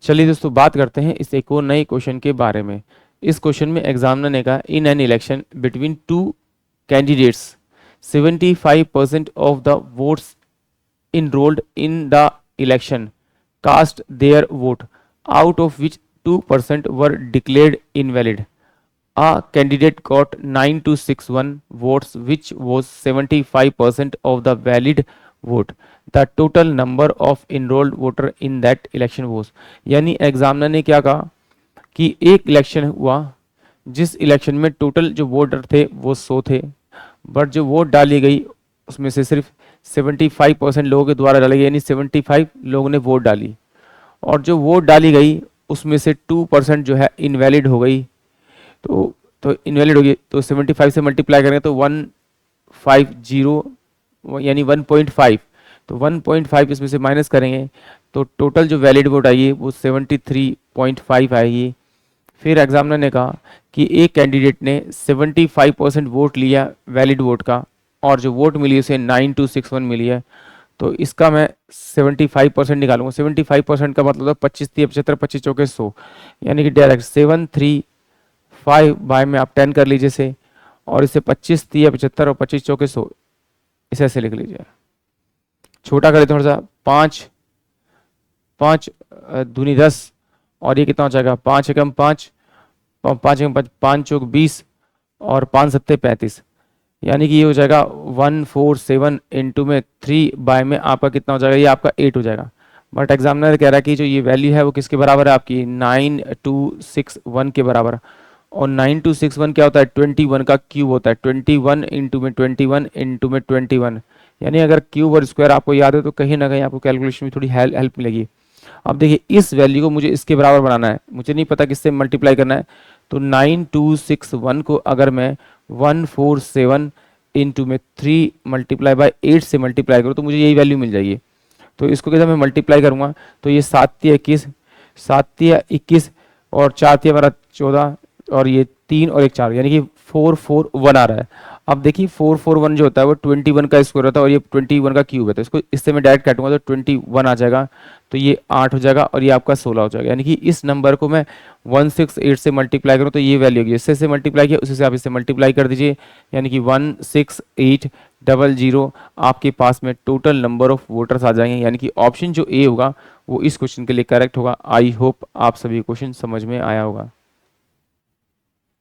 चलिए दोस्तों बात करते हैं इस एक और नए क्वेश्चन के बारे में। इस क्वेश्चन में एग्जामिनर ने कहा in an election between two candidates 75% of the votes enrolled in the election cast their vote, out of which 2% were declared invalid. A candidate got 9261 votes, which was 75% of the valid vote. The total number of enrolled voter in that election was. यानी examiner ने क्या कहा कि एक election हुआ जिस election में total जो वोटर थे वो 100 थे, बट जो वोट डाली गई उसमें से सिर्फ 75% लोगों के द्वारा डाली गई, यानी 75 लोगों ने वोट डाली, और जो वोट डाली गई उसमें से 2% जो है इनवैलिड हो गई। तो इनवैलिड हो गई तो 75 से मल्टीप्लाई करेंगे तो 150 यानी 1.5, तो 1.5 इसमें से माइनस करेंगे तो टोटल जो वैलिड वोट आएगी वो 73.5 आएगी। फिर एग्जामिनर ने कहा कि एक कैंडिडेट ने 75% वोट लिया वैलिड वोट का, और जो वोट मिली उसे 9261 मिली है। तो इसका मैं 75% निकालूंगा। 75% का मतलब 25 3 75 25 चौके 100, यानी कि डायरेक्ट 735 बाय में आप 10 कर लीजिए से, और इसे 25 3 75 और 25 चौके 100 इसे ऐसे लिख लीजिए। छोटा कर लेते थोड़ा सा, 5 5 दूनी 10, और ये कितना हो जाएगा 5 एकम 5 5 एकम 5 5 चौक 20 और 5 सत्ते 35, यानी कि ये हो जाएगा 147 इंटू में 3 बाय में आपका कितना हो जाएगा, ये आपका 8 हो जाएगा। बट एग्जामिनर कह रहा है कि जो ये वैल्यू है वो किसके बराबर है, आपकी 9261 के बराबर। और 9261 क्या होता है, 21 का क्यूब होता है। 21 इंटू में 21 इंटू में 21, यानी अगर क्यूब और स्क्वायर आपको याद है तो कहीं ना कहीं आपको कैलकुलेशन में थोड़ी हेल्प मिलेगी। अब देखिए इस वैल्यू को मुझे इसके बराबर बनाना है, मुझे नहीं पता किससे मल्टीप्लाई करना है। तो 9261 को अगर मैं 147 इंटू में 3 मल्टीप्लाई बाय 8 से मल्टीप्लाई करूँ तो मुझे यही वैल्यू मिल जाएगी। तो इसको कैसे मैं मल्टीप्लाई करूँगा, तो ये 7 तिया 21, 7 तिया 21 और 4 तिया हमारा 14, और ये 3 और 1 4, यानी कि 441 आ रहा है। अब देखिए 441 जो होता है वो 21 का स्क्वायर होता है, और ये 21 का क्यूब है, तो इसको इससे मैं डायरेक्ट काटूंगा तो 21 आ जाएगा, तो ये 8 हो जाएगा और ये आपका 16 हो जाएगा। यानी कि इस नंबर को मैं 168 से मल्टीप्लाई करूँ तो ये वैल्यू होगी, इससे मल्टीप्लाई किया उसी से आप इससे मल्टीप्लाई कर दीजिए, यानी कि 16800 आपके पास में टोटल नंबर ऑफ वोटर्स आ जाएंगे। यानी कि ऑप्शन जो ए होगा वो इस क्वेश्चन के लिए करेक्ट होगा। आई होप आप सभी क्वेश्चन समझ में आया होगा।